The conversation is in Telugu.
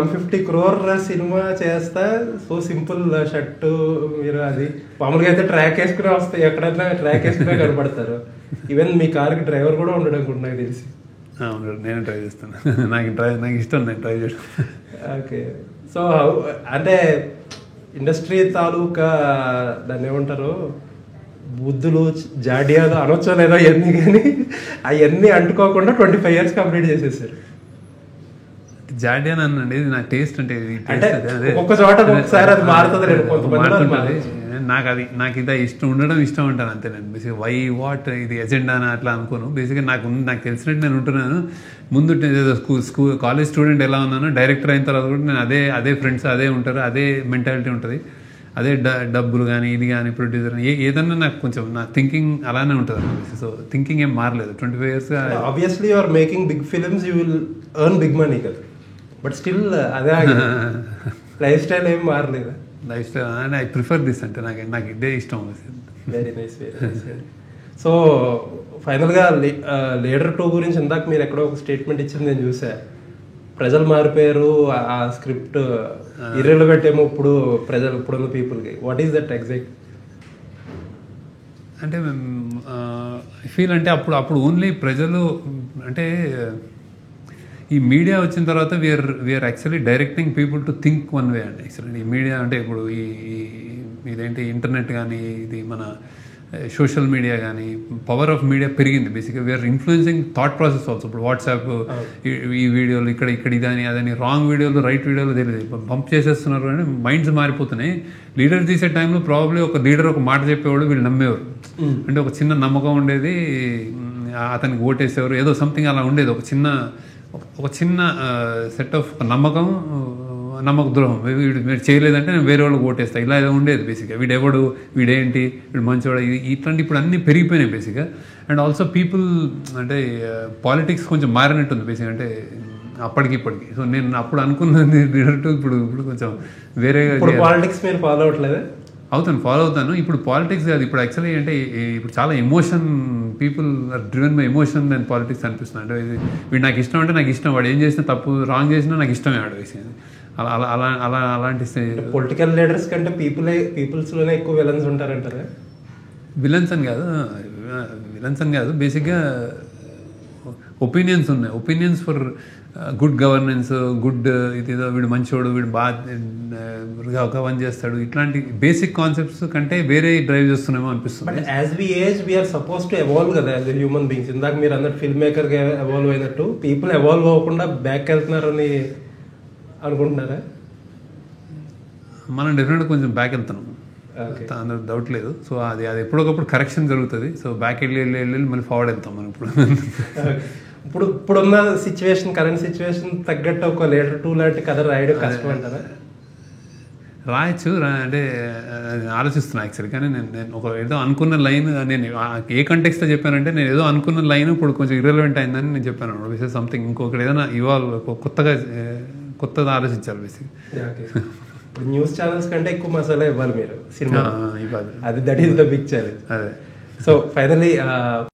150 crore సినిమా చేస్తా సో సింపుల్ షర్ట్ మీరు అది మామూలుగా అయితే ట్రాక్ వేసుకునే వస్తాయి, ఎక్కడన్నా ట్రాక్ వేసుకునే కనపడతారు. ఈవెన్ మీ కార్కి డ్రైవర్ కూడా ఉండడు అనుకుంటు నాకు తెలిసి. నేను ట్రై చేస్తాను, నాకు ఇష్టం, నేను ట్రై చేస్తాను. ఓకే, సో అంటే ఇండస్ట్రీ తాలూకా దాన్ని ఏమంటారు బుద్ధులు జాడియాలు అనొచ్చో లేదో అవన్నీ, కానీ అవన్నీ అంటుకోకుండా 25 years కంప్లీట్ చేసేసారు. జాడియన్ అనండి, ఇది నా టేస్ట్. అంటే ఒక్కొక్క చోట ఒకసారి అది మారుతుంది. నాకు ఇది ఇష్టం ఉండడం ఇష్టం అంటాను అంతే. నేను బేసిక్గా వై వాట్ ఇది ఎజెండా అని అట్లా అనుకోను. బేసిక్గా నాకు తెలిసినట్టు నేను ఉంటున్నాను. ముందు స్కూల్ కాలేజ్ స్టూడెంట్ ఎలా ఉన్నానో డైరెక్టర్ అయిన తర్వాత కూడా నేను అదే ఫ్రెండ్స్ అదే ఉంటారు, అదే మెంటాలిటీ ఉంటుంది, అదే డబ్బులు కానీ ఇది కానీ ప్రొడ్యూసర్ ఏదన్నా నాకు కొంచెం నా థింకింగ్ అలానే ఉంటుంది. సో థింకింగ్ ఏం మారలేదు 25 years. Obviously you are making big films, you will earn big money కదా, బట్ స్టిల్ అదే లైఫ్ స్టైల్ ఏం మారలేదు. Life style and I prefer this, అంటే నాకు ఇదే ఇష్టం. Very nice, very nice. So ఫైనల్గా లీడర్ 2 గురించి ఇందాక మీరు ఎక్కడో ఒక స్టేట్మెంట్ ఇచ్చింది నేను చూసా. ప్రజలు మారిపోయారు, ఆ స్క్రిప్ట్ ఇర్రెలవెంట్ ఏమో ఇప్పుడు ఇప్పుడున్న పీపుల్కి. What is that exact? అంటే ఫీల్ అంటే అప్పుడు ఓన్లీ ప్రజలు అంటే ఈ మీడియా వచ్చిన తర్వాత we are actually directing people to think one way అండి. యాక్చువల్లీ ఈ మీడియా అంటే ఇప్పుడు ఇదేంటి ఇంటర్నెట్ కానీ ఇది మన సోషల్ మీడియా కానీ పవర్ ఆఫ్ మీడియా పెరిగింది. బేసిక్గా we are influencing thought process also. ఇప్పుడు వాట్సాప్ ఈ వీడియోలు ఇక్కడ ఇదని అదని రాంగ్ వీడియోలు రైట్ వీడియోలు తెలియదు పంప్ చేసేస్తున్నారు అని మైండ్స్ మారిపోతున్నాయి. లీడర్ తీసే టైంలో ప్రాబ్లీ ఒక లీడర్ ఒక మాట చెప్పేవాడు, వీళ్ళు నమ్మేవారు. అంటే ఒక చిన్న నమ్మకం ఉండేది, అతనికి ఓటేసేవారు, ఏదో సంథింగ్ అలా ఉండేది. ఒక చిన్న సెట్ ఆఫ్ నమ్మకం, నమ్మక ద్రోహం. మీరు చేయలేదంటే నేను వేరే వాళ్ళకి ఓటేస్తాను, ఇలా ఏదో ఉండేది బేసిక్గా. వీడేంటి వీడు మంచివాడు, ఇట్లాంటి ఇప్పుడు అన్నీ పెరిగిపోయినాయి బేసిక్గా. అండ్ ఆల్సో పీపుల్ అంటే పాలిటిక్స్ కొంచెం మారినట్టుంది బేసిక్గా, అంటే అప్పటికి ఇప్పటికి. సో నేను అప్పుడు అనుకున్నది ఇప్పుడు కొంచెం వేరే పాలిటిక్స్ మీరు ఫాలో అవ్వట్లేదు? ఫాలో అవుతాను. ఇప్పుడు పాలిటిక్స్ కాదు, ఇప్పుడు యాక్చువల్లీ అంటే ఇప్పుడు చాలా emotion, people are driven by emotion and politics అనిపిస్తుంది. అంటే వీడు నాకు ఇష్టం అంటే నాకు ఇష్టం, వాడు ఏం చేసినా తప్పు రాంగ్ చేసినా నాకు ఇష్టమే వాడు వేసేది. అలాంటి పొలిటికల్ లీడర్స్ కంటే పీపుల్స్లోనే ఎక్కువ విలన్స్ ఉంటారంటారా? విలన్స్ అని కాదు, బేసిక్గా ఒపీనియన్స్ ఉన్నాయి. Opinions for good governance, good ఇదేదో వీడు మంచోడు, వీడు బాగా పని చేస్తాడు, ఇట్లాంటి బేసిక్ కాన్సెప్ట్స్ కంటే వేరే డ్రైవ్ చేస్తున్నామో అనిపిస్తుంది. But as we age we are suppose to evolve కదా యాజ్ హ్యూమన్ బీయింగ్స్. ఇందాక మీరు అన్నట్టు ఫిల్మ్ మేకర్గా ఎవాల్వ్ అయినట్టు పీపుల్ ఎవాల్వ్ అవ్వకుండా బ్యాక్ వెళ్తున్నారని అనుకుంటున్నారా? మనం డెఫినెట్గా కొంచెం బ్యాక్ వెళ్తున్నాం, అందులో డౌట్ లేదు. సో అది ఎప్పుడొకప్పుడు కరెక్షన్ జరుగుతుంది. సో బ్యాక్ వెళ్ళి మళ్ళీ ఫార్వర్డ్ వెళ్తాం మనం. ఇప్పుడున్న కరెంట్ సిచ్యువేషన్ తగ్గట్టు ఒక లీడర్ 2 లాంటి కథ రాయడం కష్టం అంటారా? రాయొచ్చు, అంటే ఆలోచిస్తున్నాను యాక్చువల్లీ. కానీ నేను ఒక ఏదో అనుకున్న లైన్, నేను ఏ కంటెక్స్తో చెప్పానంటే నేను ఏదో అనుకున్న లైన్ ఇప్పుడు కొంచెం ఇర్రెలవెంట్ అయిందని నేను చెప్పాను. విషయం సంథింగ్ ఇంకొకటి ఏదైనా కొత్తగా ఆలోచించాలి బేసిక్. ఇప్పుడు న్యూస్ ఛానల్స్ కంటే ఎక్కువ మసాలా ఇవ్వాలి మీరు సినిమా, అది that is the big challenge. అదే. So finally